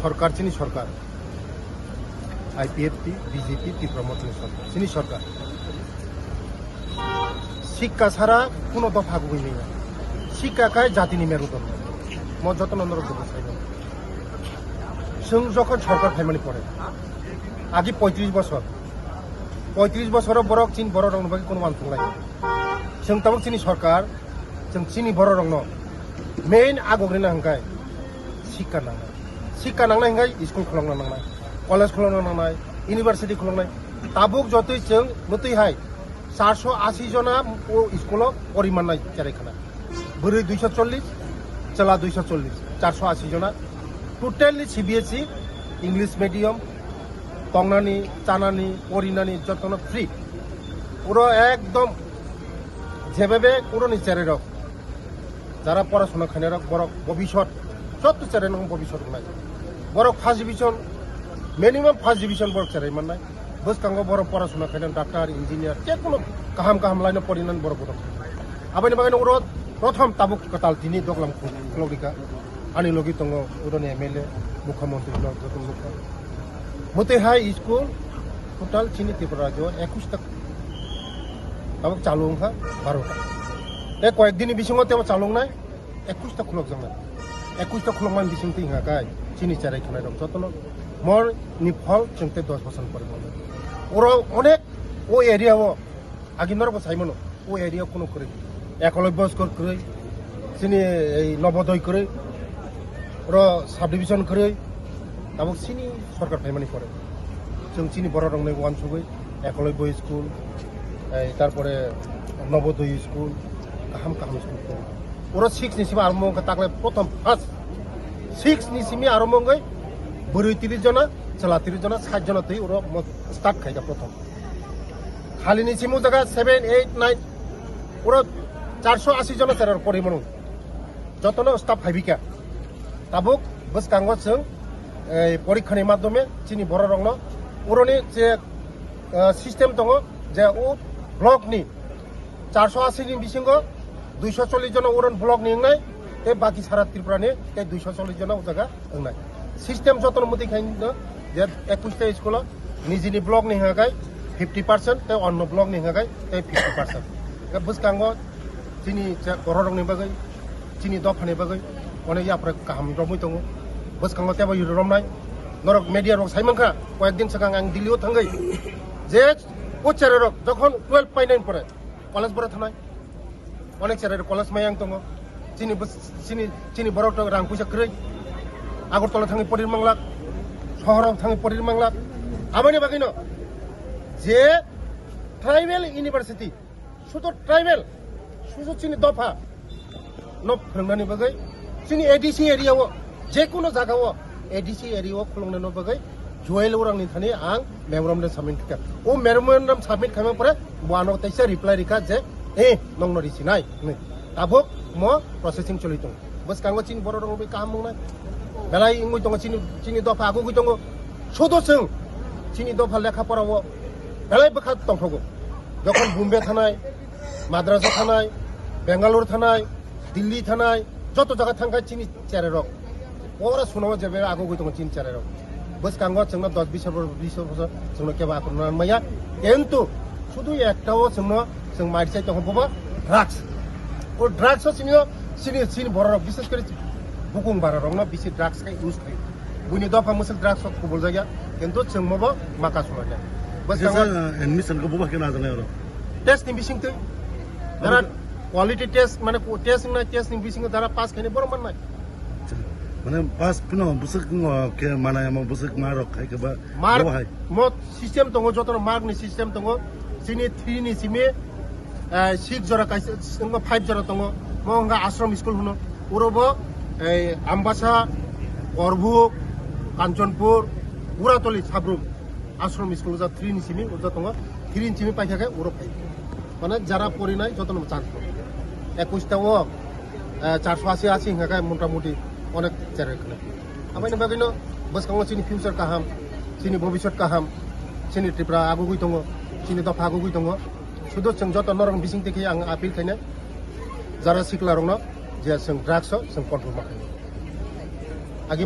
সরকার চিনি সরকার IPFT BJP Tripura মন্ত্রী সরকার চিনি সরকার শিক্ষা ছাড়া কোনো দফা গুই নেই শিক্ষাকায় জাতিনি মেরুদণ্ড মত যত নন্দর চাইব যখন সরকার ফাইমানি পড়ে আগে 35 বছর বরক চিন বড় রং বাকি কোনো মান থাকলাই তাবক চিনি সরকার চিনি বড় রং মেইন আগগ্রিনা হাঙ্কাय শিক্ষা নাंनाय हांगाय स्कुल खुलांना नांनाय कलेज खुलांना नांनाय इउनिभार्सिटी खुलांनाय ताबुक जतै जों मतैहाय 480 जना स्कुलाव परिमाननाय जारायखाना बोरै 240 चला 240 480 जना टोटली सीबीएसई इंग्लिश मीडियम तंगनानी चानानी परिनानी जतन फ्री পুরো একদম যেভাবে পুরোনি চেরে রক যারা পড়াশোনা খানে রক বড় ভবিষ্যৎ যত চেরে নং ভবিষ্যৎ নাই বড় first division minimum first division বড় চেরে মাননাই বসকাঙ্গ বড় পড়াশোনা খানে ডাক্তার ইঞ্জিনিয়ার যে কোনো কাহাম লাইনে পড়িনান বড় বড় আবাইনি বাগানে ওর প্রথম তাবুক কাতাল তিনি দগলাম লগিকা আনি লগি দङ উদনি এমএলএ মুখ্যমন্ত্রী যত মুখ মতে হাই স্কুল টোটাল চিনি ত্রিপুরা রাজ্য 21টা তাবুক চালু হা 12টা এ কয়েকদিনই বিসঙ্গতে চালু নাই 21টা খুলক জানা 21টা খুলকমান বিসংতি হাকায় চিনি চারাই খানায় দं যতন মর নিফল जोंते 10 বছর পরে ওর অনেক ও এরিয়াও আগিনর বসাইমন ও এরিয়া কোনো করে একলব্য স্কুল করে চিনি এই নবোদয় করে ওর সাব ডিভিশন করে তাবক চিনি সরকার ফাইমানি করে जों চিনি বড় রংনে ওয়ান সগৈ একলব্য স্কুল তারপরে নবোদয় স্কুল কাহাম স্কুল করে ওর 6 নিসিমা আরম্ভ তাকলে প্রথম ফার্স্ট 6 নিসিমি আরম্ভ গই বড়ই 30 जना চলা 30 जना 60 जना তৈ ওর স্টার্ট খাইগা প্রথম খালি নিসিমু জায়গা 7 8 9 ওর 480 जना চেরার পরিমাণ যতন স্টাফ ফাইবিকা তাবুক বসকাঙ্গ जों এই পরীক্ষার মাধ্যমে চিনি বড় রং ওরনি যে সিস্টেম দङ যে ও ব্লকনি 480 नि बिसिंग 240 जना ओरन ब्लक निंगनाय ए बाकी सारा त्रिपुरानि ए 240 जना उ जागा अंगनाय सिस्टेम जतन मते खाइन जे 21टा स्कुल निजिनि ब्लक नि हागाय 50% ते अन्न ब्लक नि हागाय ते 50% ए बसकांगो चिनि बररं नि बागै चिनि दफानि बागै अने याफ्रा काहाम रमै दङ बसकांगो तेबा रमनाय नरक मिडिया रक साइमनखा कয়েকদিন सिगां आं दिल्लीयाव थांगै जे उच्चारक যখন 12 पाइनाइन परे कलेज बरा थानाय अनेक सेराय कलेज मायां दङ चिनि बरक रां फैसा क्रै आगरतला थाङै परिर मांलाक शहराव थाङै परिर मांलाक आबानि बागैनो जे ट्राइबेल इउनिभार्सिटी शुद्ध ट्राइबेल शुद्ध चिनि दफा न फोरोंनानै बागै चिनि एडिसि एरियाव जे कोनो जागाव एडिसि एरियाव खुलुंनो बागै जुवेल उरांनि थानि आं मेमोरेन्डाम साबमिट का ओ मेमोरेन्डाम साबमिट खालामनाय परे वानो तैसा रिप्लाइ रिका जे ए नंनो रिसिनाय नै ताबुक म प्रोसेसिंग चलि दं बस कांगो चिन बरो दं बे काम मंनाय बेलाय इंगै दं चिनि दफा आगु गै दं सदो जों चिनि दफा लेखा पराव बेलाय बखा दंथगो যখন বোম্বে थानाय माद्रास थानाय बेंगालुरु थानाय दिल्ली थानाय যত জায়গা थांगाय चिनि चेरेरक ओरा सुनाव जेबे आगु गै दं चिनि चेरेरक बस कांगो जोंना 10 20 বছর जोंना केबा आखरना माया किन्तु শুধু একটাও जों माइरसाइ दं बबा ड्राग्स ও ड्राग्स চিনি বড় বিশেষ করে বুকুং বারা রং না বেশি ड्राग्स का यूज खायो बुनि दफा मुसल ड्राग्स को बोल जाया किंतु जों मबा माका सुना जाय बस एडमिशन को बबा के ना जानाय र टेस्ट नि बिसिंग ते दारा क्वालिटी टेस्ट माने टेस्ट नि बिसिंग दारा पास खाने बर माननाय माने पास पुनो बुसक के मानाय म बुसक मा रख खाय के बा मार्क म सिस्टेम दङ जतन मार्क नि सिस्टेम दङ चिनि 3 नि सिमे 6 जरा काइसे 5 जरा दङ मंगा आश्रम स्कुल हुनो उरबो ए आम्बासा करभुक कांचनपुर उरातली साब्रुम आश्रम स्कुल जा 3 नि सिमी उजा दङ 3 नि सिमी पाइखाके उरो पाइ माने जारा परिनाय जतन चान्स 21 टाओ 480 हाकाय मोटामुटी अनेक चेरे खने आबायनि बागैनो बसकांगो चिनि फ्यूचर काहाम चिनि भबिष्यत काहाम चिनि त्रिपुरा आगु गै दङ चिनि दफा आगु गै दङ शुद्ध जों जतन नरं बिसिं देखि आं आपिल खायनो যারা শিকলা রং যে जों ड्राग्स जों कन्ट्रोल माखायो